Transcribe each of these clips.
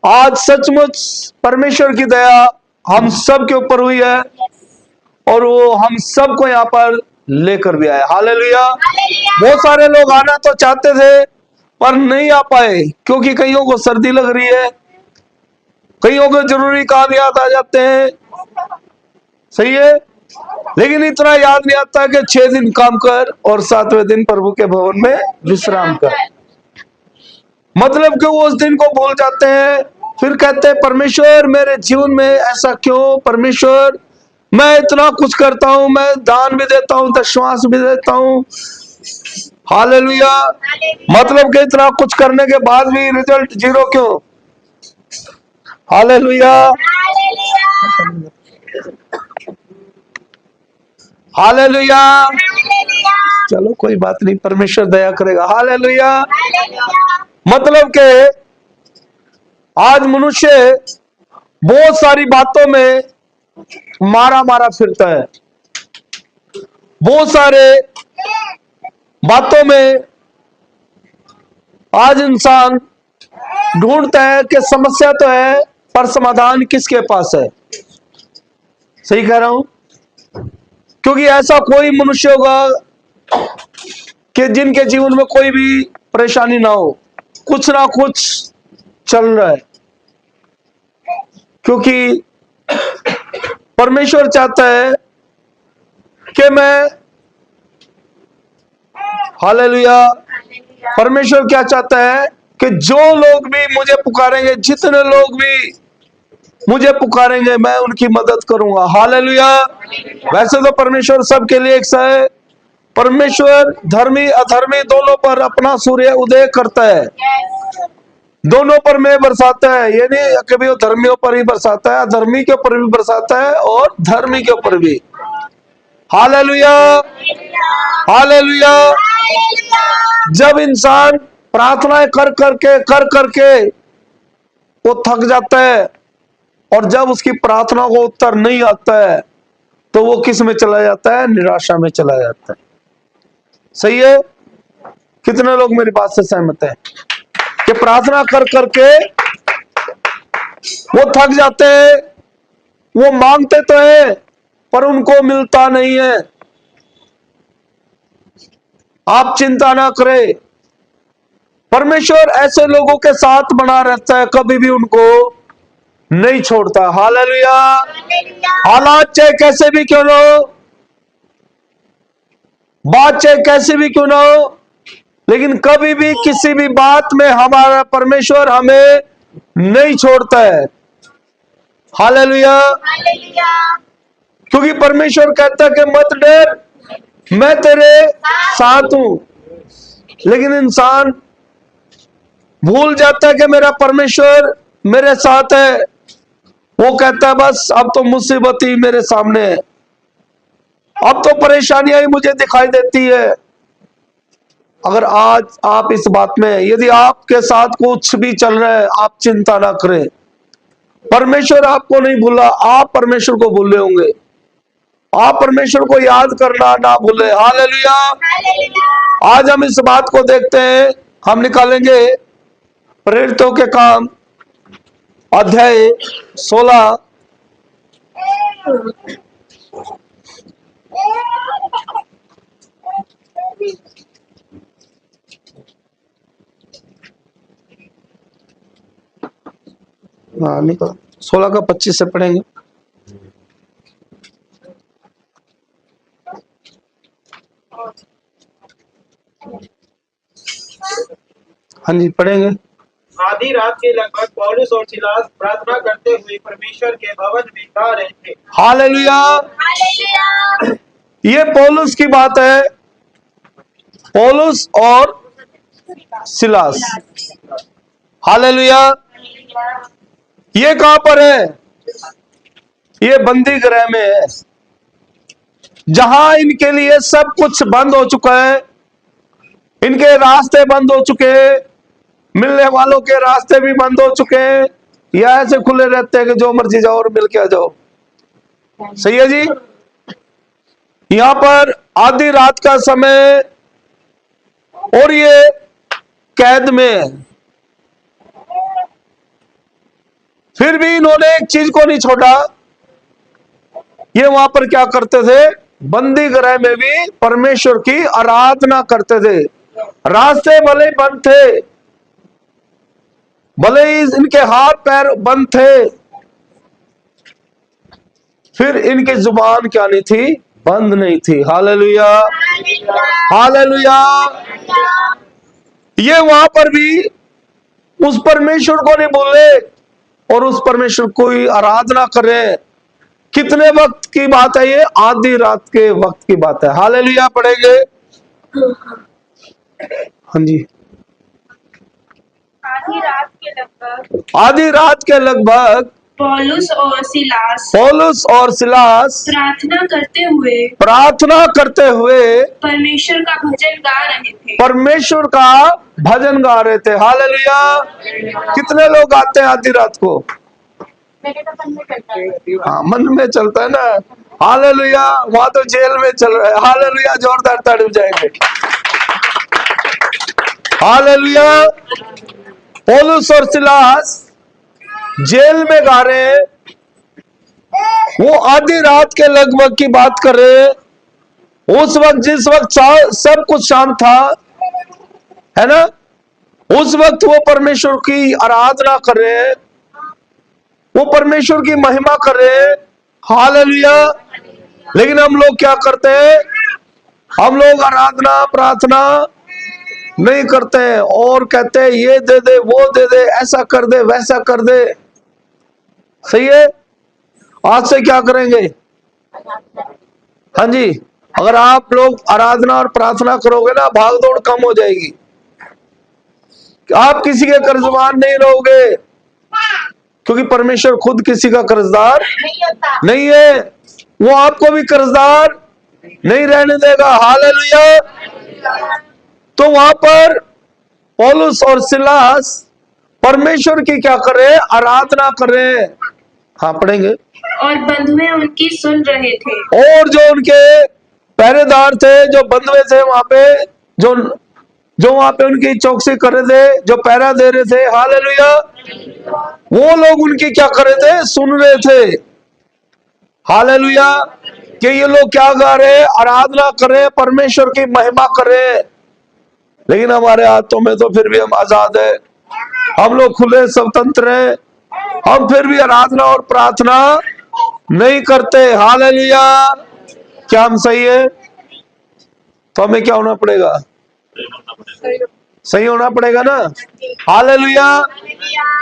आज सचमुच परमेश्वर की दया हम सब के ऊपर हुई है और वो हम सबको यहाँ पर लेकर भी आए। हालेलुया। बहुत सारे लोग आना तो चाहते थे पर नहीं आ पाए, क्योंकि कईयों को सर्दी लग रही है, कईयों को जरूरी काम याद आ जाते हैं। सही है, लेकिन इतना याद नहीं आता कि 6 दिन काम कर और 7वें दिन प्रभु के भवन में विश्राम कर। मतलब कि वो उस दिन को भूल जाते हैं, फिर कहते हैं परमेश्वर मेरे जीवन में ऐसा क्यों। परमेश्वर मैं इतना कुछ करता हूं, मैं दान भी देता हूं, दशमांश भी देता हूं। हालेलुया। मतलब कि इतना कुछ करने के बाद भी रिजल्ट जीरो क्यों। हालेलुया। हालेलुया। चलो कोई बात नहीं, परमेश्वर दया करेगा। हालेलुया। मतलब के आज मनुष्य बहुत सारी बातों में मारा मारा फिरता है, बहुत सारे बातों में आज इंसान ढूंढता है कि समस्या तो है पर समाधान किसके पास है। सही कह रहा हूं, क्योंकि ऐसा कोई मनुष्य होगा कि जिनके जीवन में कोई भी परेशानी ना हो, कुछ ना कुछ चल रहा है। क्योंकि परमेश्वर चाहता है कि मैं, हालेलुया, परमेश्वर क्या चाहता है कि जो लोग भी मुझे पुकारेंगे, जितने लोग भी मुझे पुकारेंगे, मैं उनकी मदद करूंगा। हालेलुया। वैसे तो परमेश्वर सबके लिए एक सा है। परमेश्वर धर्मी अधर्मी दोनों पर अपना सूर्य उदय करता है, दोनों पर मैं बरसाता है। ये नहीं कभी वो धर्मियों पर ही बरसाता है, अधर्मी के ऊपर भी बरसाता है और धर्मी के ऊपर भी। हालेलुया। हालेलुया। जब इंसान प्रार्थनाएं कर करके वो थक जाता है और जब उसकी प्रार्थना को उत्तर नहीं आता है तो वो किस में चला जाता है, निराशा में चला जाता है। सही है, कितने लोग मेरी बात से सहमत हैं कि प्रार्थना कर करके वो थक जाते हैं, वो मांगते तो है पर उनको मिलता नहीं है। आप चिंता ना करें, परमेश्वर ऐसे लोगों के साथ बना रहता है, कभी भी उनको नहीं छोड़ता। हालेलुया। हालात चाहे कैसे भी क्यों ना हो, बात चाहे कैसे भी क्यों ना हो, लेकिन कभी भी किसी भी बात में हमारा परमेश्वर हमें नहीं छोड़ता है। हालेलुया। क्योंकि परमेश्वर कहता है कि मत डर, मैं तेरे साथ हूं। लेकिन इंसान भूल जाता है कि मेरा परमेश्वर मेरे साथ है। वो कहता है बस अब तो मुसीबत ही मेरे सामने है, अब तो परेशानियां ही मुझे दिखाई देती है। अगर आज आप इस बात में, यदि आपके साथ कुछ भी चल रहा है, आप चिंता ना करें, परमेश्वर आपको नहीं भूला, आप परमेश्वर को भूले होंगे। आप परमेश्वर को याद करना ना भूले। हालेलुया। आज हम इस बात को देखते हैं, हम निकालेंगे प्रेरितों के काम अध्याय 16। हाँ निकाल, 16 का 25 से पढ़ेंगे। हाँ जी पढ़ेंगे। आधी रात के लगभग पौलुस और सिलास प्रार्थना करते हुए परमेश्वर के भवन में गा रहे थे। हालेलुया। ये पौलुस की बात है, पौलुस और सिलास। हालेलुया। ये कहां पर है, ये बंदी गृह में है, जहां इनके लिए सब कुछ बंद हो चुका है, इनके रास्ते बंद हो चुके हैं, मिलने वालों के रास्ते भी बंद हो चुके हैं, या ऐसे खुले रहते हैं कि जो मर्जी जाओ और मिल के आ जाओ। सही है जी। यहां पर आधी रात का समय और ये कैद में है। फिर भी इन्होंने एक चीज को नहीं छोड़ा, ये वहां पर क्या करते थे, बंदी गृह में भी परमेश्वर की आराधना करते थे। रास्ते भले बंद थे, भले ही इनके हाथ पैर बंद थे, फिर इनकी जुबान क्या नहीं थी, बंद नहीं थी। Hallelujah, hallelujah. ये वहां पर भी उस परमेश्वर को नहीं बोले और उस परमेश्वर को ही आराधना करे। कितने वक्त की बात है ये, आधी रात के वक्त की बात है। हालेलुया पढ़ेंगे। हाँ जी, आधी रात के लगभग पौलुस और सिलास प्रार्थना करते हुए परमेश्वर का भजन गा रहे थे। परमेश्वर का भजन गा रहे थे। हालेलुया। कितने लोग आते हैं आधी रात को? हाँ, मन में चलता है ना। हालेलुया। वहां तो जेल में चल रहा है। हालेलुया, जोरदार ताड़ी बजाएंगे। हालेलुया। पौलुस और सिलास जेल में गा रहे हैं, वो आधी रात के लगभग की बात कर रहे हैं। उस वक्त, जिस वक्त सब कुछ शांत था, है ना, उस वक्त वो परमेश्वर की आराधना कर रहे हैं, वो परमेश्वर की महिमा कर रहे हैं। हालेलुया। लेकिन हम लोग क्या करते हैं? हम लोग आराधना प्रार्थना नहीं करते हैं और कहते हैं ये दे दे, वो दे दे, ऐसा कर दे, वैसा कर दे। सही है? आज से क्या करेंगे? हाँ जी, अगर आप लोग आराधना और प्रार्थना करोगे ना, भाग दौड़ कम हो जाएगी। आप किसी के कर्जदार नहीं रहोगे, क्योंकि परमेश्वर खुद किसी का कर्जदार नहीं है। वो आपको भी कर्जदार नहीं रहने देगा। हालेलुया। तो वहां पर पौलुस और सिलास परमेश्वर की क्या कर रहे हैं? आराधना कर रहे हैं। हाँ, पढ़ेंगे। और बंधुए उनकी सुन रहे थे। और जो उनके पहरेदार थे, जो बंधुए थे वहां पे, जो वहां पे उनकी चौकसी कर रहे थे, जो पहरा दे रहे थे, हालेलुया, वो लोग उनकी क्या कर रहे थे? सुन रहे थे। हालेलुया। कि ये लोग क्या गा रहे हैं? आराधना कर रहे हैं, परमेश्वर की महिमा कर रहे हैं। लेकिन हमारे हाथों में तो फिर भी हम आजाद है, हम लोग खुले स्वतंत्र हैं, हम फिर भी आराधना और प्रार्थना नहीं करते। हालेलुया। क्या हम सही है? तो हमें क्या होना पड़ेगा? सही होना पड़ेगा ना। हालेलुया।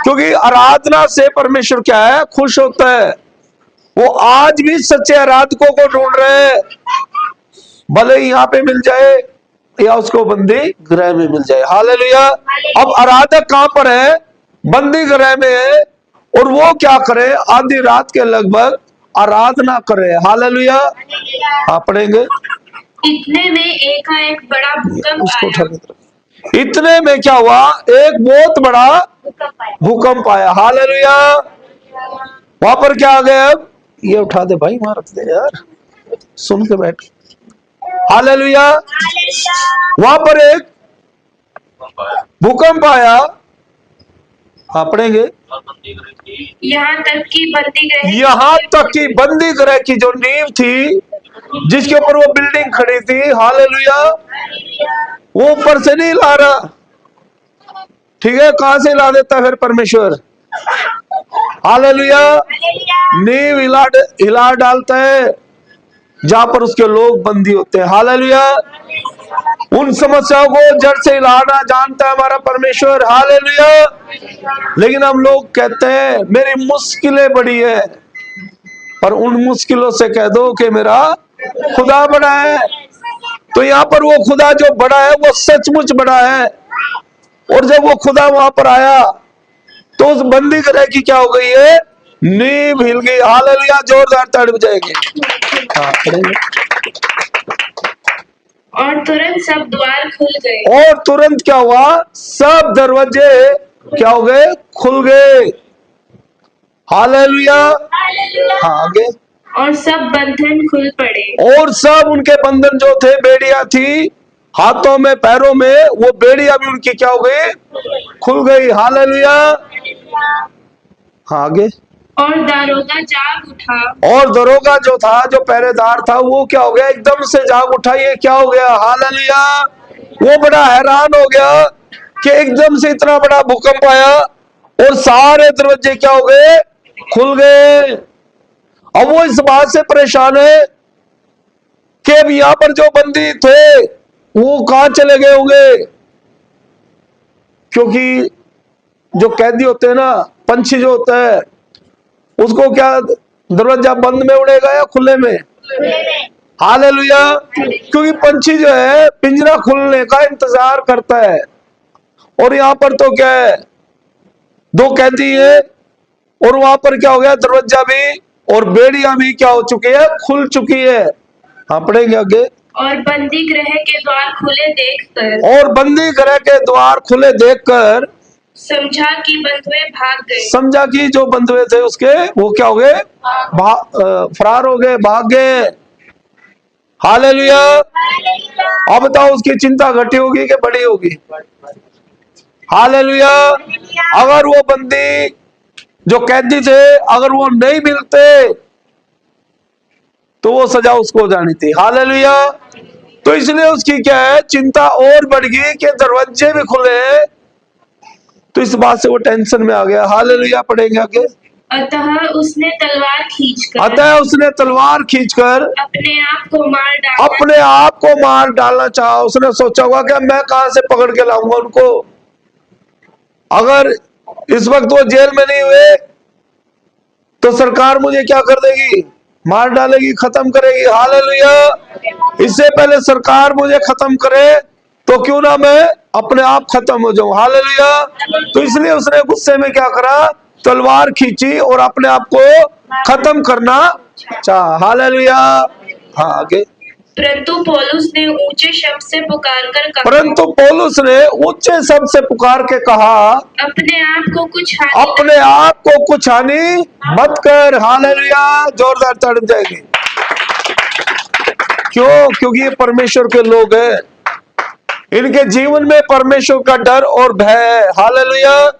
क्योंकि आराधना से परमेश्वर क्या है? खुश होता है। वो आज भी सच्चे आराधकों को ढूंढ रहे हैं, भले ही यहाँ पे मिल जाए या उसको बंदी गृह में मिल जाए। हालेलुया। अब आराधक कहां पर है? बंदी गृह में है, और वो क्या करे? आधी रात के लगभग आराधना करे। हालेलुया। हाँ, पढ़ेंगे। इतने में एकाएक बड़ा भूकंप आया। इतने में क्या हुआ? एक बहुत बड़ा भूकंप आया। हालेलुया। वहां पर क्या आ गया? अब ये उठा दे भाई, वहां रख दे यार, सुन के बैठ। हालेलुया। वहां पर एक भूकंप आया। हाँ, पढ़ेंगे। यहाँ तक कि बंदी गृह की जो नींव थी, जिसके ऊपर वो बिल्डिंग खड़ी थी, हालेलुया, वो ऊपर से नहीं ला रहा। ठीक है, कहां से ला देता फिर परमेश्वर? हालेलुया। नींव हिला डालता है जहां पर उसके लोग बंदी होते हैं। हालेलुया। उन समस्याओं को जड़ से हिलाना जानता है हमारा परमेश्वर। हालेलुया। लेकिन हम लोग कहते हैं मेरी मुश्किलें बड़ी है, पर उन मुश्किलों से कह दो कि मेरा खुदा बड़ा है। तो यहाँ पर वो खुदा जो बड़ा है, वो सचमुच बड़ा है। और जब वो खुदा वहां पर आया, तो उस बंदी गृह की क्या हो गई है? नींव हिल गई। हालेलुया। जोरदार ताड़ी बजाएंगे। हाँ, और तुरंत सब द्वार खुल गए। और तुरंत क्या हुआ? सब दरवाजे क्या हो गए? खुल गए। हालेलुया। हाँ, आगे। और सब बंधन खुल पड़े। और सब उनके बंधन जो थे, बेड़ियां थी हाथों में पैरों में, वो बेड़ियां भी उनकी क्या हो गई? खुल गई। हालेलुया। हाँ, आगे। और दारोगा जाग उठा और दरोगा जो था, जो पहरेदार था, वो क्या हो गया, एकदम से जाग उठा। ये क्या हो गया, हालेलुया। वो बड़ा हैरान हो गया कि एकदम से इतना बड़ा भूकंप आया और सारे दरवाजे क्या हो गए, खुल गए। अब वो इस बात से परेशान है कि अब यहां पर जो बंदी थे वो कहां चले गए होंगे, क्योंकि जो कैदी होते हैं ना, पंछी जो होता है, उसको क्या दरवाजा बंद में उड़ेगा या खुले में? हालेलुया। क्योंकि पंछी जो है पिंजरा खुलने का इंतजार करता है। और यहां पर तो क्या है, दो कैदी है और वहां पर क्या हो गया, दरवाजा भी और बेड़ियां भी क्या हो चुकी है, खुल चुकी है। हाँ, पढ़ेंगे आगे। और बंदी गृह के द्वार खुले देखकर और बंदी गृह के द्वार खुले देखकर समझा कि बंधुए भाग गए। समझा कि जो बंधुए थे उसके वो क्या हो गए, फरार हो गए, भाग गए। हालेलुया। अब बताओ उसकी चिंता घटी होगी कि बड़ी होगी? हालेलुया। अगर वो बंदी जो कैदी थे, अगर वो नहीं मिलते तो वो सजा उसको हो जानी थी। हालेलुया। तो इसलिए उसकी क्या है, चिंता और बढ़ गई कि दरवाजे भी खुले, तो इस बात से वो टेंशन में आ गया। हालेलुया। पढ़ेंगे आगे। अतः उसने तलवार खींचकर अपने आप को मार डाला। अपने आप को मार डालना चाहा। उसने सोचा होगा कि मैं कहां से पकड़ के लाऊंगा उनको। अगर इस वक्त वो जेल में नहीं हुए तो सरकार मुझे क्या कर देगी, मार डालेगी, खत्म करेगी। हालेलुया। इससे पहले सरकार मुझे खत्म करे तो क्यों ना मैं अपने आप खत्म हो जाऊं। हालेलुया। तो इसलिए उसने गुस्से में क्या करा, तलवार खींची और अपने आप को खत्म करना चाहा। हालेलुया। हाँ, आगे। परंतु पौलुस ने ऊंचे शब्द से पुकार कर कहा, अपने आप को कुछ हानि मत कर। हालेलुया। जोरदार ताड़ी जाएगी। क्यों? क्योंकि ये परमेश्वर के लोग हैं, इनके जीवन में परमेश्वर का डर और भय है। हालेलुया।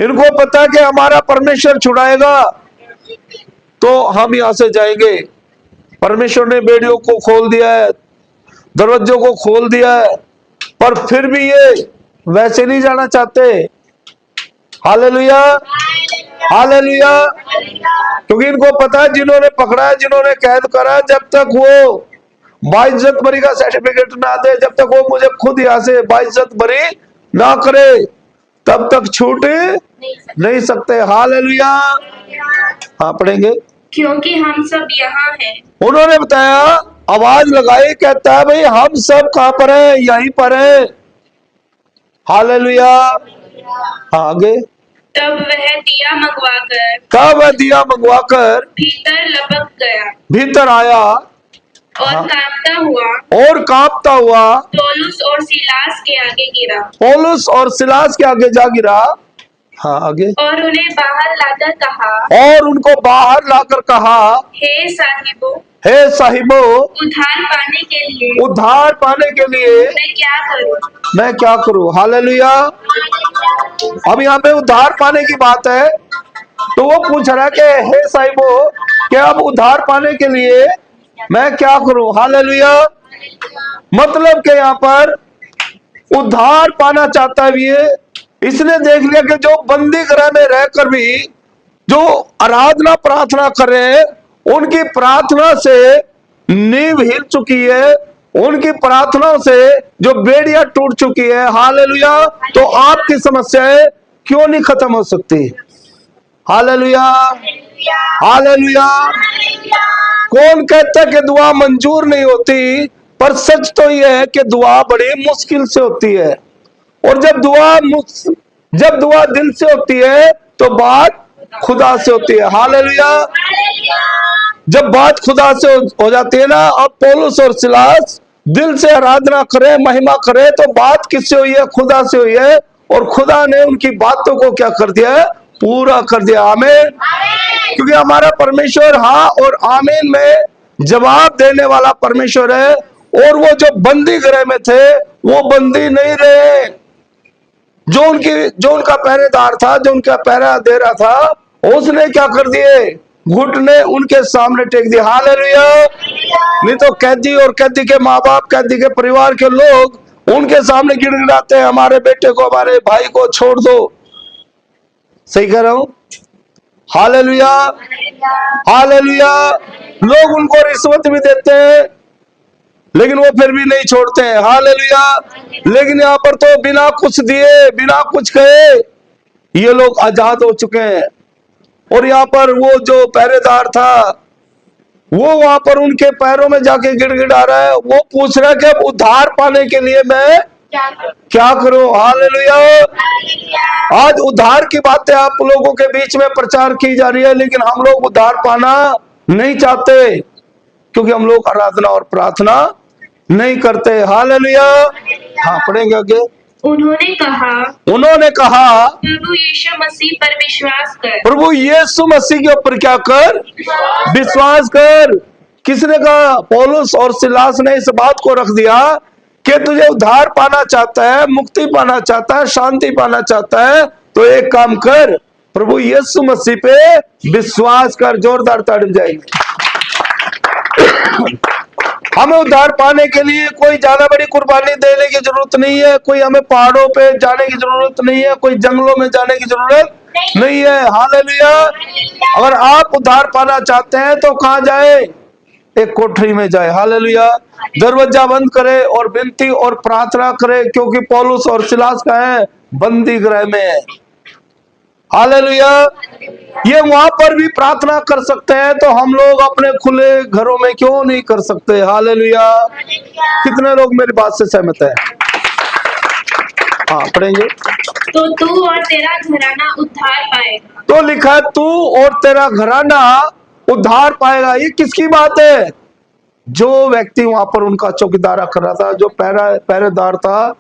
इनको पता है कि हमारा परमेश्वर छुड़ाएगा तो हम यहां से जाएंगे। परमेश्वर ने बेड़ियों को खोल दिया है, दरवाजों को खोल दिया है, पर फिर भी ये वैसे नहीं जाना चाहते। हालेलुया। हालेलुया। क्योंकि इनको पता है, जिन्होंने पकड़ा है, जिन्होंने कैद करा, जब तक वो बाइज्जत बरी का सर्टिफिकेट ना दे, जब तक वो मुझे खुद यहां से बाइज्जत बरी ना करे, तब तक छूट नहीं सकते। हालेलुया। हाँ, पढ़ेंगे। क्योंकि हम सब यहाँ हैं। उन्होंने बताया, आवाज लगाई, कहता है भाई हम सब कहां पर हैं, यहीं पर हैं। हालेलुया। आगे। तब वह दिया मंगवाकर भीतर आया और कांपता हुआ पौलुस और सिलास के आगे जा गिरा। हाँ, आगे। और उन्हें बाहर लाकर कहा, और उनको बाहर लाकर कहा, हे साहिबो, उद्धार पाने के लिए मैं क्या करूं। हालेलुया। अब यहाँ पे उद्धार पाने की बात है, तो वो पूछ रहा है कि हे साहिबो, क्या अब उद्धार पाने के लिए मैं क्या करूं। हालेलुया। मतलब कि यहाँ पर उद्धार पाना चाहता है ये। इसने देख लिया कि जो बंदी गृह में रहकर भी जो आराधना प्रार्थना कर रहे हैं, उनकी प्रार्थना से नींव हिल चुकी है, उनकी प्रार्थनाओं से जो बेड़ियां टूट चुकी है। हालेलुया। तो आपकी समस्याएं क्यों नहीं खत्म हो सकती? हालेलुया। हालेलुया। कौन कहता है कि दुआ मंजूर नहीं होती, पर सच तो यह है कि दुआ बड़ी मुश्किल से होती है। और जब दुआ दिल से होती है तो बात खुदा से होती है। हालेलुया। जब बात खुदा से हो जाती है ना, अब पौलुस और सिलास दिल से आराधना करे, महिमा करे, तो बात किससे हुई है? खुदा से हुई है। और खुदा ने उनकी बातों को क्या कर दिया है? पूरा कर दिया। आमीन। क्योंकि हमारा परमेश्वर हाँ और आमीन में जवाब देने वाला परमेश्वर है। और वो जो बंदी गृह में थे, वो बंदी नहीं रहे। जो उनका पहरेदार था, जो उनका पहरा दे रहा था, उसने क्या कर दिए, घुटने उनके सामने टेक दिए। हालेलुया। नहीं तो कैदी और कैदी के माँ बाप, कैदी के परिवार के लोग उनके सामने गिड़गिड़ाते हैं, हमारे बेटे को, हमारे भाई को छोड़ दो। सही कह रहा हूं? Hallelujah, hallelujah. लोग उनको रिश्वत भी देते हैं लेकिन वो फिर भी नहीं छोड़ते हैं। हालेलुया। लेकिन यहाँ पर तो बिना कुछ दिए, बिना कुछ कहे ये लोग आजाद हो चुके हैं। और यहाँ पर वो जो पहरेदार था वो वहां पर उनके पैरों में जाके गिड़गिड़ा रहा है। वो पूछ रहा है कि अब उद्धार पाने के लिए मैं क्या करूं। हालेलुया। आज उद्धार की बातें आप लोगों के बीच में प्रचार की जा रही है, लेकिन हम लोग उद्धार पाना नहीं चाहते क्योंकि हम लोग आराधना और प्रार्थना नहीं करते। हालेलुया। हाँ, पढ़ेंगे आगे। उन्होंने कहा, प्रभु यीशु मसीह पर विश्वास कर। प्रभु यीशु मसीह के ऊपर क्या कर? विश्वास कर। किसने कहा? पौलुस और सिलास ने इस बात को रख दिया कि तुझे उद्धार पाना चाहता है, मुक्ति पाना चाहता है, शांति पाना चाहता है, तो एक काम कर, प्रभु यीशु मसीह पे विश्वास कर। जोरदार ताड़ी जाएंगे। हमें उद्धार पाने के लिए कोई ज्यादा बड़ी कुर्बानी देने की जरूरत नहीं है, कोई हमें पहाड़ों पे जाने की जरूरत नहीं है, कोई जंगलों में जाने की जरूरत नहीं है। हालेलुया। अगर आप उद्धार पाना चाहते हैं तो कहां जाए? एक कोठरी में जाए। हालेलुया। दरवाजा बंद करे और विनती और प्रार्थना करे, क्योंकि पौलुस और सिलास का है बंदी गृह में है। हालेलुया। ये वहां पर भी प्रार्थना कर सकते हैं, तो हम लोग अपने खुले घरों में क्यों नहीं कर सकते? हालेलुया। कितने लोग मेरी बात से सहमत है? हाँ, पढ़ेंगे। तो तू और तेरा घराना उद्धार पाएगा। तो लिखा है तू और तेरा घराना उद्धार पाएगा। ये किसकी बात है? जो व्यक्ति वहां पर उनका चौकीदारा कर रहा था, जो पहरेदार था,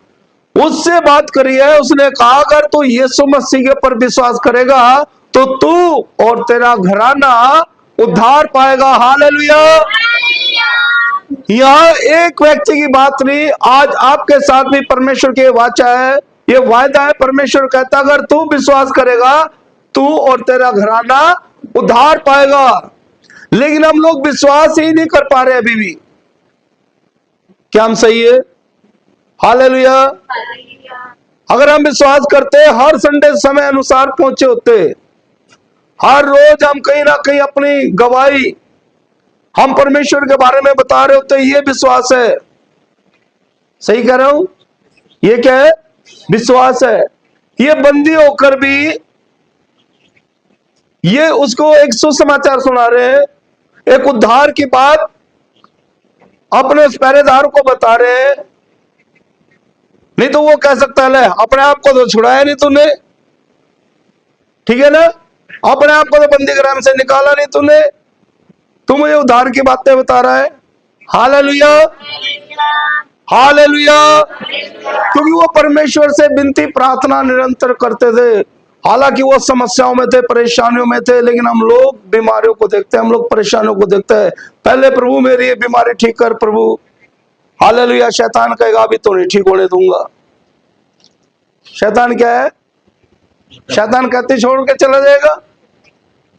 उससे बात करी है। उसने कहा अगर तू यीशु मसीह के ऊपर विश्वास करेगा तो तू और तेरा घराना उद्धार पाएगा। हालेलुया। यहाँ एक व्यक्ति की बात नहीं, आज आपके साथ भी परमेश्वर की वाचा है, ये वायदा है। परमेश्वर कहता अगर तू विश्वास करेगा तू और तेरा घराना उद्धार पाएगा। लेकिन हम लोग विश्वास ही नहीं कर पा रहे अभी भी। क्या हम सही है? हालेलुया। अगर हम विश्वास करते, हर संडे समय अनुसार पहुंचे होते, हर रोज हम कहीं ना कहीं अपनी गवाही हम परमेश्वर के बारे में बता रहे होते, ये विश्वास है। सही कह रहा हूं? ये क्या है? विश्वास है। ये बंदी होकर भी ये उसको एक सुसमाचार सुना रहे हैं, एक उद्धार की बात अपने उस पहरेदार को बता रहे हैं। नहीं तो वो कह सकता है ले अपने आप को तो छुड़ाया नहीं तूने, ठीक है ना, अपने आप को तो बंदी गृह से निकाला नहीं तूने, तू मुझे उद्धार की बातें बता रहा है। Hallelujah, hallelujah. क्योंकि वो परमेश्वर से विनती प्रार्थना निरंतर करते थे। हालांकि वो समस्याओं में थे, परेशानियों में थे, लेकिन हम लोग बीमारियों को देखते हैं, हम लोग परेशानियों को देखते हैं। पहले प्रभु मेरी ये बीमारी ठीक कर प्रभु। हालेलुया। शैतान कहेगा अभी तो नहीं ठीक होने दूंगा। शैतान क्या है? शैतान कहते छोड़ के चला जाएगा।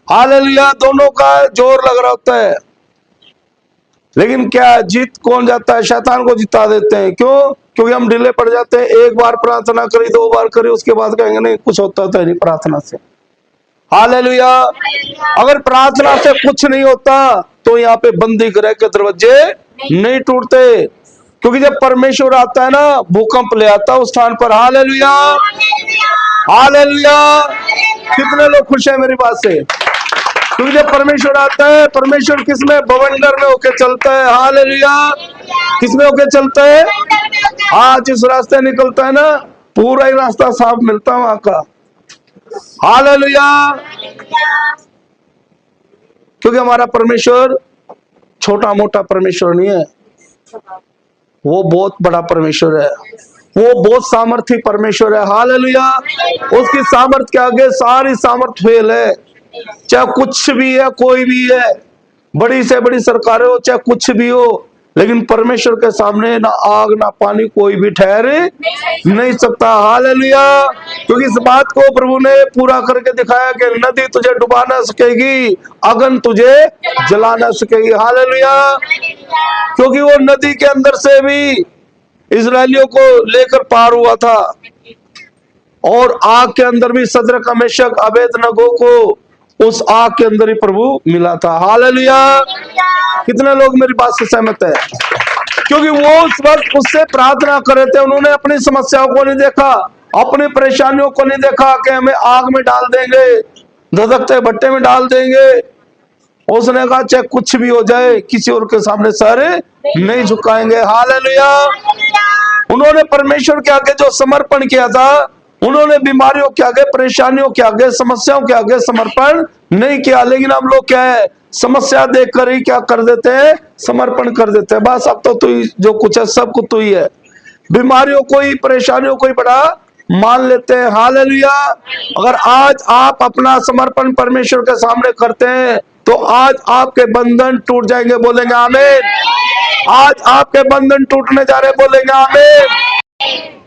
हालेलुया। दोनों का जोर लग रहा होता है, लेकिन क्या जीत कौन जाता है? शैतान को जिता देते हैं। क्यों? क्योंकि हम ढीले पड़ जाते हैं। एक बार प्रार्थना करी, 2 बार करी, उसके बाद कहेंगे नहीं कुछ होता तो नहीं प्रार्थना से। हालेलुया। अगर प्रार्थना से कुछ नहीं होता तो यहाँ पे बंदी गृह के दरवाजे नहीं टूटते, क्योंकि जब परमेश्वर आता है ना, भूकंप ले आता है उस स्थान पर। Hallelujah, hallelujah. कितने लोग खुश हैं मेरी बात से? क्योंकि जब परमेश्वर आता है, परमेश्वर किसमें? बवंडर में होके चलता है। हालेलुया। किसमें होके चलता है? हाँ, जिस रास्ते निकलता है ना, पूरा ही रास्ता साफ मिलता है वहां का। हालेलुया। क्योंकि हमारा परमेश्वर छोटा मोटा परमेश्वर नहीं है, वो बहुत बड़ा परमेश्वर है, वो बहुत सामर्थी परमेश्वर है। हालेलुया। उसकी सामर्थ के आगे सारी सामर्थ फेल है। चाहे कुछ भी है, कोई भी है, बड़ी से बड़ी सरकारें हो, चाहे कुछ भी हो, लेकिन परमेश्वर के सामने ना आग ना पानी कोई भी ठहर नहीं सकता। हालेलुया। क्योंकि इस बात को प्रभु ने पूरा करके दिखाया कि नदी तुझे डुबा ना सकेगी, अग्नि तुझे जला ना सकेगी। हालेलुया। क्योंकि वो नदी के अंदर से भी इजरायलियों को लेकर पार हुआ था, और आग के अंदर भी सदरक मेशक अबेदनगो को उस आग के अंदर ही प्रभु मिला था। हालेलुया। कितने लोग मेरी बात से सहमत है? क्योंकि वो उस वक्त उससे प्रार्थना कर रहे थे, उन्होंने अपनी समस्याओं को नहीं देखा, अपनी परेशानियों को नहीं देखा कि हमें आग में डाल देंगे, धधकते भट्टे में डाल देंगे। उसने कहा चाहे कुछ भी हो जाए, किसी और के सामने सर नहीं झुकाएंगे। हालेलुया। उन्होंने परमेश्वर के आगे जो समर्पण किया था, उन्होंने बीमारियों के आगे, परेशानियों के आगे, समस्याओं के आगे समर्पण नहीं किया। लेकिन हम लोग क्या है, समस्या देखकर ही क्या कर देते हैं, समर्पण कर देते हैं। बस अब तो तू ही जो कुछ है सब कुछ तू ही है। बीमारियों को ही, परेशानियों को ही बड़ा मान लेते हैं। हालेलुया। अगर आज आप अपना समर्पण परमेश्वर के सामने करते हैं तो आज आपके बंधन टूट जाएंगे। बोलेंगे आमीन। आज आपके बंधन टूटने जा रहे, बोलेंगे आमीन।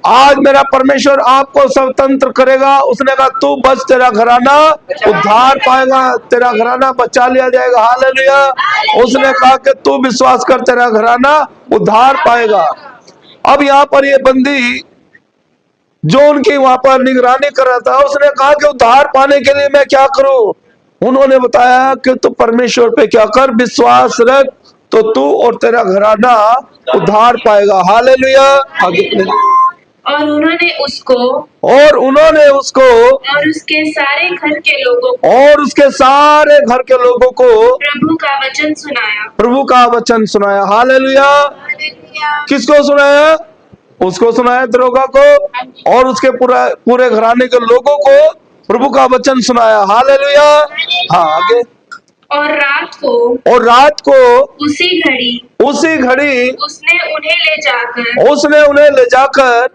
आज मेरा परमेश्वर आपको स्वतंत्र करेगा। उसने कहा तू बच, तेरा घराना उद्धार पाएगा, तेरा घराना बचा लिया जाएगा। हालेलुया। उसने कहा कि तू विश्वास कर, तेरा घराना उद्धार पाएगा। अब यहाँ पर ये बंदी जो उनकी वहां पर निगरानी कर रहा था, उसने कहा कि उद्धार पाने के लिए मैं क्या करूं? उन्होंने बताया कि तू परमेश्वर पे क्या कर, विश्वास रख, तो तू और तेरा घराना उद्धार पाएगा। हालेलुया। आगे और उन्होंने उसको और उसके सारे घर के लोगों को प्रभु का वचन सुनाया। हालेलुया। किसको सुनाया? उसको सुनाया, दरोगा को, और उसके पूरे घराने के लोगों को प्रभु का वचन सुनाया। हालेलुया। हाँ आगे। और रात को उसी घड़ी उसने उन्हें ले जाकर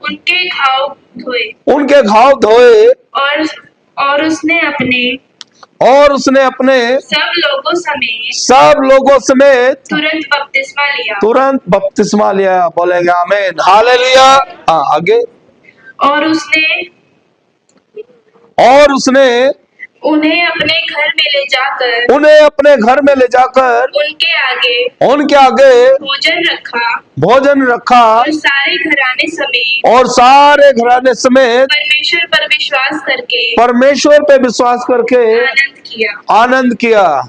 उनके घाव धोए और उसने अपने सब लोगों समेत तुरंत बपतिस्मा लिया। बोलेंगे आमीन। हालेलुया। हाँ आगे। और उसने उन्हें अपने घर में ले जाकर उनके आगे भोजन रखा और सारे घराने समेत परमेश्वर पे विश्वास करके आनंद किया।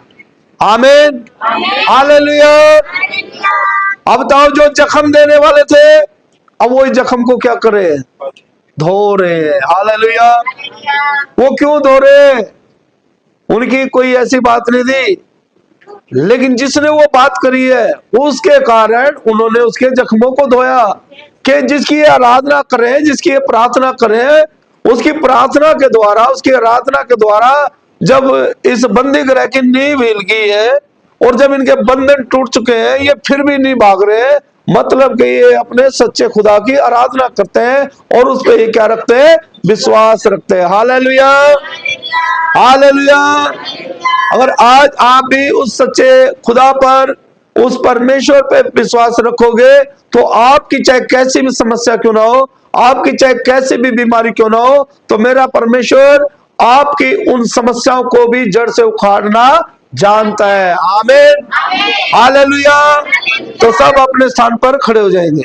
आमीन। हालेलुया। अब बताओ, जो जख्म देने वाले थे, अब वो जख्म को क्या करे, धो रहे। हालेलुया। वो क्यों धो रहे? उनकी कोई ऐसी बात नहीं थी, लेकिन जिसने वो बात करी है उसके कारण उन्होंने उसके जख्मों को धोया। कि जिसकी आराधना करें, जिसकी प्रार्थना करें, उसकी प्रार्थना के द्वारा, उसकी आराधना के द्वारा जब इस बंदी गृह की नींव हिल गई है और जब इनके बंधन टूट चुके हैं, ये फिर भी नहीं भाग रहे, मतलब कि ये अपने सच्चे खुदा की आराधना करते हैं और उस पर ये क्या रखते हैं, विश्वास रखते हैं। हालेलुया। हालेलुया। अगर आज आप भी उस सच्चे खुदा पर, उस परमेश्वर पे विश्वास रखोगे, तो आपकी चाहे कैसी भी समस्या क्यों ना हो, आपकी चाहे कैसी भी बीमारी क्यों ना हो, तो मेरा परमेश्वर आपकी उन समस्याओं को भी जड़ से उखाड़ना जानता है। आमीन। हालेलुया। तो सब अपने स्थान पर खड़े हो जाएंगे।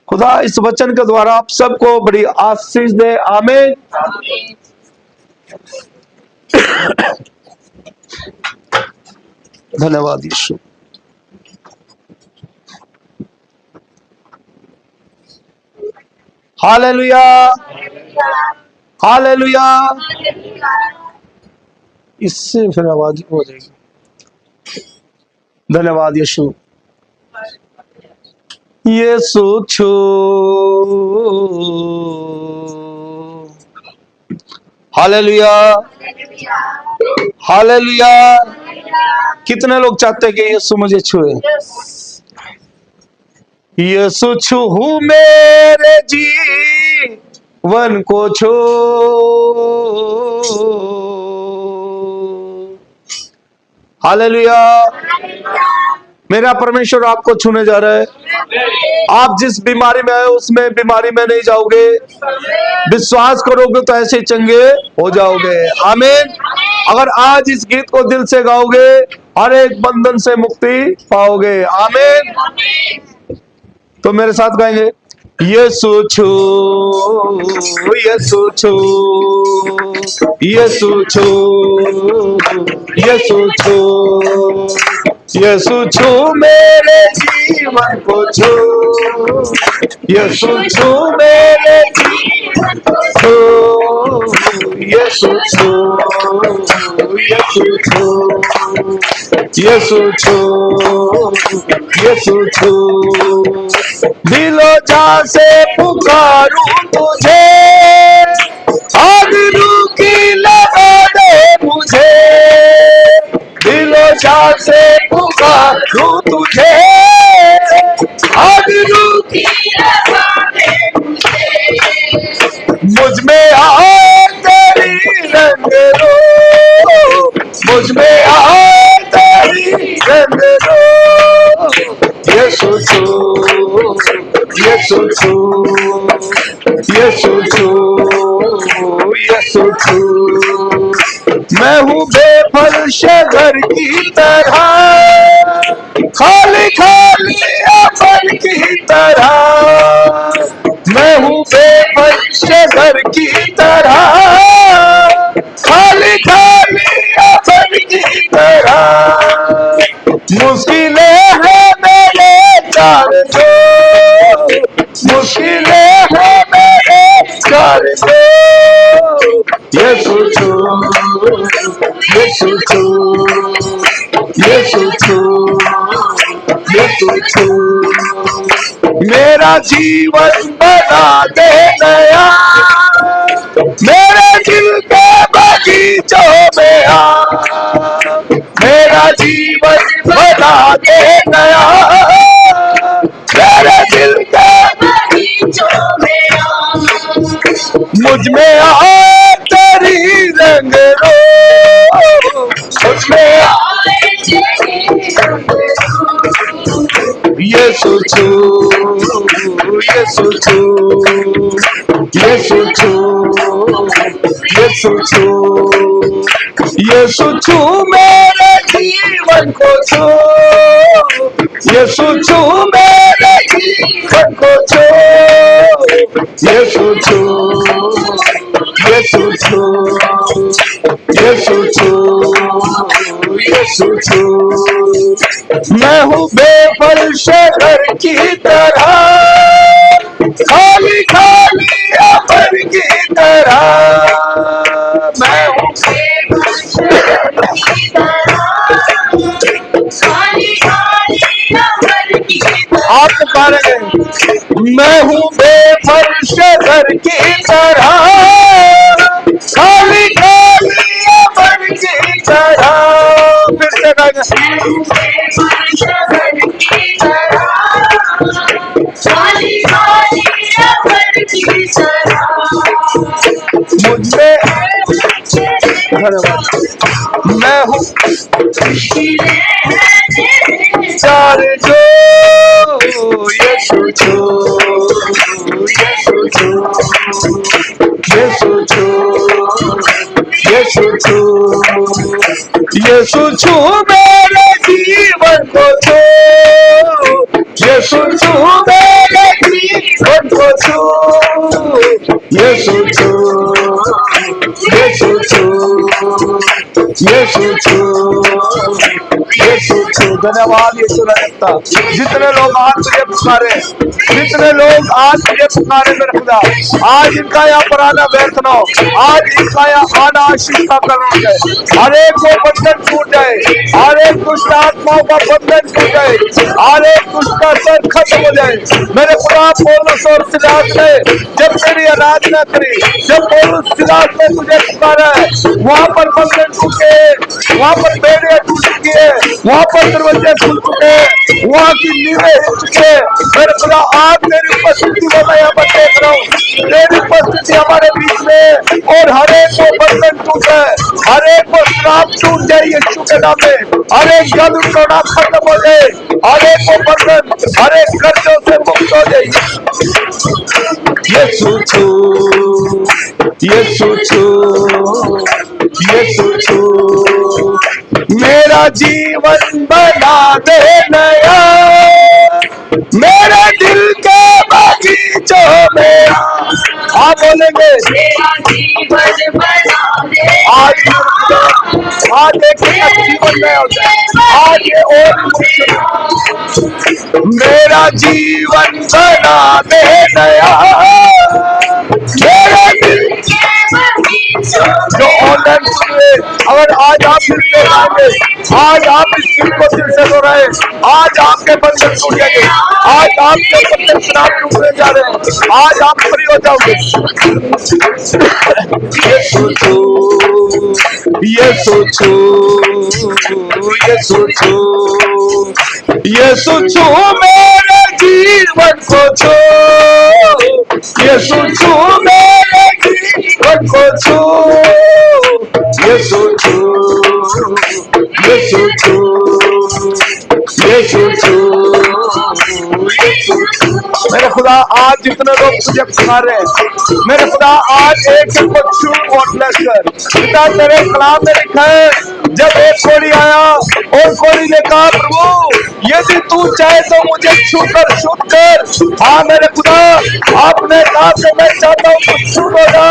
खुदा इस वचन के द्वारा आप सबको बड़ी आशीष दे। आमीन। धन्यवाद यीशु। हालेलुया। हालेलुया। इससे फिर आवाज हो जाएगी। धन्यवाद यीशु। यीशु छू, हालेलुया। हालेलुया। कितने लोग चाहते हैं कि यीशु मुझे छुए? यीशु छू मेरे जीवन को छू, हालेलुया। मेरा परमेश्वर आपको छूने जा रहा है। आप जिस बीमारी में आए उसमें बीमारी में नहीं जाओगे, विश्वास करोगे तो ऐसे चंगे हो जाओगे। आमीन। अगर आज इस गीत को दिल से गाओगे हर एक बंधन से मुक्ति पाओगे। आमीन। तो मेरे साथ गाएंगे, यीशु छू, यीशु छू, यीशु छू, यीशु छू, यीशु छू मेरे जीवन को छू, यीशु छू मेरे जीवन को छू, यीशु छू, यीशु छू, यीशु छू, यीशु छू, दिलो जा से पुकारूं तुझे, आग की लगा दे मुझे, दिलो जा से पुकारूं तुझे, आग की लगा दे मुझे, मुझ में आए तेरी रंग रो, मुझ में आए तेरी रंग रो, यीशु छू, यीशु छू, यीशु छू, यीशु छू, मैं हूँ बेफल शहर की तरह, खाली खाली अपन की तरह, मैं हूँ बेफल शहर की तरह, खाली खाली अपन की तरह, मुश्किलें है मेरे चार जो, मुश्किलें है मेरे चार जो, यीशु छू, यीशु छू, यीशु छू, यीशु छू, मेरा जीवन बना दे नया, मेरे दिल के बगीचों में आ, मेरा जीवन बना दे नया, मेरे दिल के बगीचों में आ, मुझ में आए तेरी रंग रो, मुझ में आए तेरी रंग रो, यीशु छू, यीशु छू, यीशु छू, यीशु छू, यीशु छू मेरे जीवन को छू, यीशु छू मेरे जीवन को छू, यीशु छू, यीशु छू, यीशु छू, यीशु छू, मैं हूँ बेफल शहर की तरह, खाली खाली अपन की तरह, मैं हूँ बेफल शहर की तरह, खाली खाली अपन की तरह, आप पुकारेंगे, मैं हूँ बेफल शहर की तरह, खाली खाली अपन की तरह, फिर से गाएंगे, शहर की तरह, खाली खाली अपन की तरह, मुझे मैं हूँ चार जो, यीशु छू, यीशु छू, यीशु छू, यीशु छू, यीशु छू मेरे जीवन को छू, यीशु छू मेरे जीवन को छू, यीशु छू, यीशु छू, यीशु छू, यीशु छू। धन्यवाद यीशु रखता। जितने लोग आज तुझे पुकारे, जितने लोग आज तुझे पुकारे मेरे खुदा, आज इनका यहाँ पर आना व्यर्थ न हो, आज इनका यहाँ आना आशीष का कारण हो जाए, हर एक को बंधन टूट जाए, हर एक दुष्ट आत्माओं का बंधन टूट जाए, हर एक दुष्ट का सर खत्म हो जाए। मेरे खुदा पौलुस और सिलास ने जब तेरी आराधना करी, जब पौलुस सिलास ने तुझे पुकारा है, वहां पर बंधन टूटे, वहां पर बेड़ियां टूट गए, वहां पर दरवाजे खुल चुके हैं, वहां की नींवें हिल चुके हैं। मेरे खुदा आज तेरी उपस्थिति को मैं यहाँ पर देख रहा हूँ, तेरी उपस्थिति हमारे बीच में, और हर एक को बंधन टूट जाए, हर एक को श्राप टूट जाए यीशु के नाम में, हर एक जादू टोना खत्म हो जाए, हर एक को बंधन, हर एक कर्जों से मुक्त हो जाए। यीशु छू, यीशु छू, यीशु छू, मेरा जीवन बना दे नया, मेरे दिल के बगीचों में आप बोलेंगे आज आज एक जीवन में होता है, आज ये और मेरा जीवन बना दे नया, मेरा दिल जो ऑनलाइन सुन रहे, अगर आज आप दिल से आएंगे, आज आप इस चीज को दिल से दोहराए, आज आपके बंधन टूट जाएंगे, आज आपके बंधन श्राप टूटने जा रहे हैं, आज आप फ्री हो जाओगे। यीशु छू, यीशु छू, यीशु छू, यीशु छू मेरे जीवन को छू, यीशु छू मेरे जीवन को छू, यीशु छू, यीशु छू, यीशु छू, यीशु छू। मेरे खुदा आज जितने लोग तुझे पुकार रहे हैं, मेरे खुदा आज एक को छू और ब्लेस कर। पिता तेरे कलाम में लिखा है, जब एक कोढ़ी आया और कोढ़ी ने कहा प्रभु यदि तू चाहे तो मुझे छू कर। हाँ मेरे खुदा आपने कहा कि मैं चाहता हूँ तू छू होगा।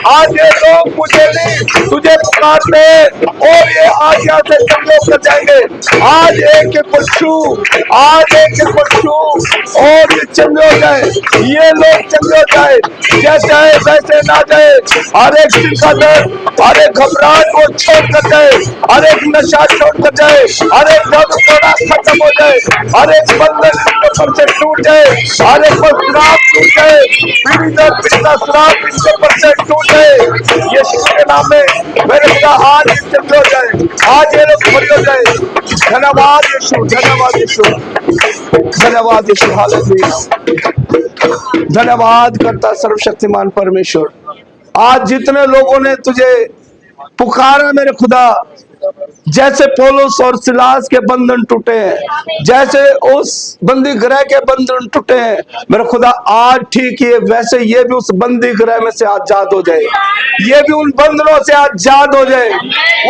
आज ये लोग मुझे नहीं तुझे पुकारते और ये आज्ञा से संयोग कर जाएंगे। आज एक को छू, आज एक को छू और ये चंगे हो जाए, ये लोग चंगे हो जाए, जैसे है वैसे ना जाए। हर एक दिल का दर्द, हर एक घबराहट को छोड़ कर जाए, हर एक नशा छोड़ कर जाए, हर एक जादू टोना खत्म हो जाए, हर एक बंधन इसके ऊपर से टूट जाए, हर एक पर श्राप टूट जाए, पीड़िता श्राप इसके ऊपर से टूट जाए यीशु के नाम में। मेरे खुदा आज चंगे हो जाए, आज ये लोग भरी हो जाए। धन्यवाद यीशु, धन्यवाद यीशु, धन्यवाद यीशु, हालेलुया। धन्यवाद करता सर्वशक्तिमान परमेश्वर। आज जितने लोगों ने तुझे पुकारा मेरे खुदा, जैसे पौलुस और सिलास के बंधन टूटे हैं, जैसे उस बंदी गृह के बंधन टूटे हैं, मेरे खुदा आज ठीक है वैसे ये भी उस बंदी गृह में से आजाद हो जाए, ये भी उन बंधनों से आजाद हो जाए,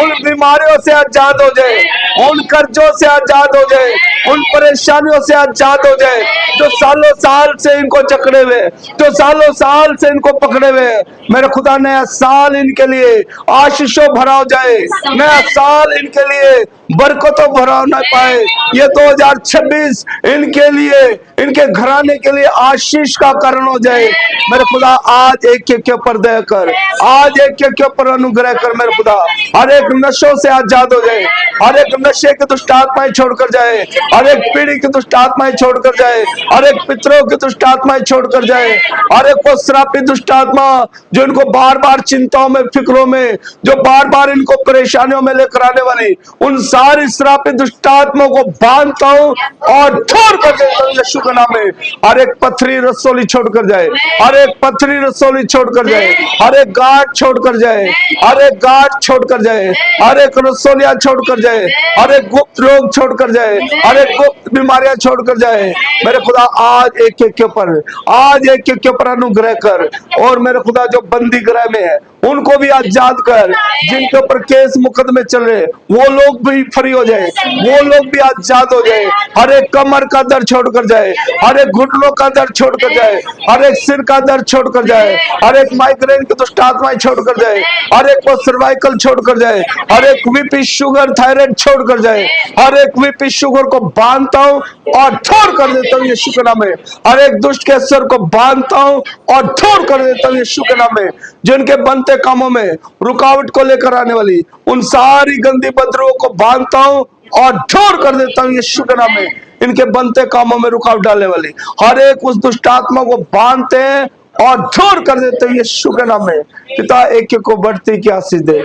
उन बीमारियों से आजाद हो जाए, उन कर्जों से आजाद हो जाए, उन परेशानियों से आजाद हो जाए जो सालों साल से इनको जकड़े हुए, जो सालों साल से इनको पकड़े हुए। मेरे खुदा नया साल इनके लिए आशीषों भरा हो जाए, नया साल इनके लिए बरकतों भरा न पाए। ये 2026 इनके लिए, इनके घराने के लिए आशीष का कारण हो जाए। मेरे खुदा आज एक के ऊपर दया कर, आज एक के ऊपर अनुग्रह कर। मेरे खुदा हर एक नशों से आजाद हो जाए, हर एक नशे की दुष्ट आत्माएं छोड़कर जाए, हर एक पीढ़ी की दुष्ट आत्माएं छोड़कर जाए, हर एक पितरों की दुष्ट आत्माएं छोड़कर जाए, हर एक को श्रापित दुष्ट आत्मा जो इनको बार बार चिंताओं में, फिक्रों में, जो बार बार इनको परेशानियों में लेकर आने वाली, उन सारी श्रापित दुष्ट आत्माओं को बांधता हूं और छोड़ कर देता हूं यीशु के नाम में। हर एक पथरी रसोली छोड़कर जाए, हर एक पथरी रसोली छोड़कर जाए, हर एक गांठ छोड़कर जाए, हर एक गांठ छोड़कर जाए, हर एक रसोलियां छोड़कर जाए, हर एक गुप्त रोग छोड़कर जाए, हर एक गुप्त बीमारियां छोड़कर जाए। मेरे खुदा आज एक के ऊपर, आज एक के ऊपर अनुग्रह कर। और मेरे खुदा जो बंदी गृह में है उनको भी आजाद कर, जिनके ऊपर केस मुकदमे चल रहे वो लोग भी फ्री हो जाए, वो लोग भी आजाद हो जाए। हर एक कमर का दर्द छोड़कर जाए, हर एक घुटनों का दर्द छोड़कर जाए, हर एक सिर का दर्द छोड़कर जाए, हर एक माइग्रेन की दुष्ट आत्माएं छोड़कर जाए, हर एक को सर्वाइकल छोड़कर जाए, हर एक बीपी शुगर थायराइड छोड़कर जाए, हर एक बीपी शुगर को बांधता हूं और छोड़ कर देता हूं यीशु के नाम में। हर एक दुष्ट के सर को बांधता हूं और छोड़ कर देता हूं यीशु के नाम में। जिनके बनते कामों में रुकावट को लेकर आने वाली उन सारी गंदी बदरुओं को बांधता हूं और छोड़ कर देता हूं यीशु के नाम में। इनके बनते कामों में रुकावट डालने वाली हर एक उस दुष्ट आत्मा को बांधते हैं और दूर कर देते हैं यीशु के नाम में। पिता एक एक को बढ़ती की आशीष दे,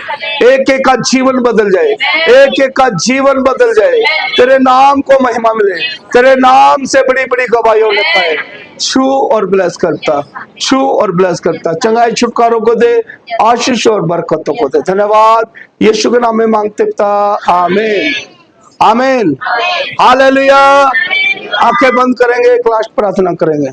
एक एक का जीवन बदल जाए, एक एक का जीवन बदल जाए, तेरे नाम को महिमा मिले, तेरे नाम से बड़ी बड़ी गवाहियों ले पाए। छू और ब्लेस करता, छू और ब्लेस करता, चंगाई छुटकारों को दे, आशीष और बरकतों को दे। धन्यवाद यीशु के नाम में मांगते पिता, आमीन आमीन हालेलुया। आंखें बंद करेंगे, एक लास्ट प्रार्थना करेंगे।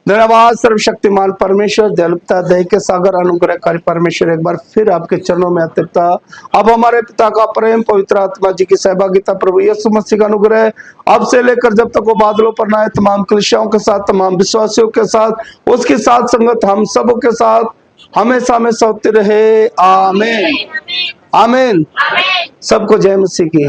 धन्यवाद सर्वशक्तिमान परमेश्वर, दयालुता दया के सागर अनुग्रहकारी परमेश्वर, एक बार फिर आपके चरणों में आते पिता। अब हमारे पिता का प्रेम, पवित्र आत्मा जी की सहभागिता, प्रभु यीशु मसीह का अनुग्रह अब से लेकर जब तक वो बादलों पर ना आए, तमाम कलीसियाओं के साथ, तमाम विश्वासियों के साथ, उसकी साथ संगत हम सबों के साथ हमेशा हमेशा होती रहे। आमीन आमीन। सबको जय मसीह की।